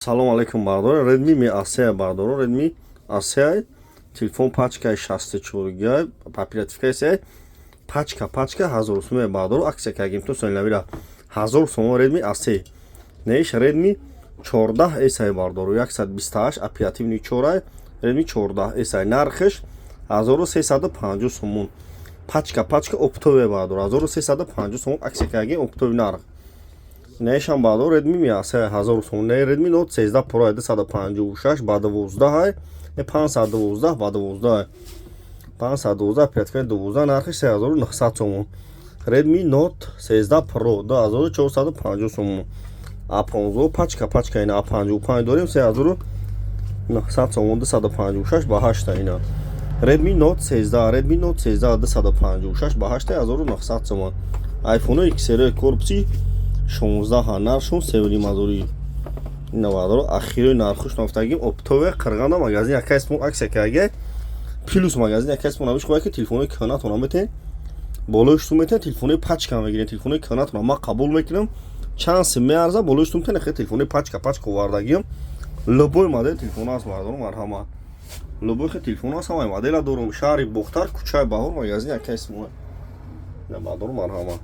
Салом алейкум бардор. Redmi Mi A3 бардор. Redmi A3 телефон пачка 64 г. Оперативка пачка 1000 сом бардор. Аксия кагим то сонавира 1000 сом Redmi A3. Неш Redmi 14S бардор. 128 оперативный 4 Redmi 14S. Нархш 1350 сом. Пачка оптовый бардор. 1350 сом аксия кагим оптовый нарх. Нешан бардор Redmi Mi A3 1000 сом. Не Redmi Note 13 Pro 256 ба 12 512 ба 12 512 оперативка 12 нархш 3900 сом. Redmi Note 13 Pro 2450 сом. A15 пачка ина A55 дорим 3900 сом 256 ба 8 ина. Redmi Note 13 256 ба 8900 сом. iPhone XR корпуси 16 наршун севри мазури инавадро ахирои нархуш нафтагим оптове қирғана магазин якасмо аксия каге плюс магазин якасмо навиш қоя ки телефони канатона метен болошту метен телефони пачка мегирен телефони канатона ма қабул мекунам чанд сим меарза болошту метен хе телефони пачка вардагим любой модель телефон аст бардор марҳама любой хе телефон аст ҳамаи модела дорум шаҳри бухтар кӯчаи баҳор магазин якасмо на бардор марҳама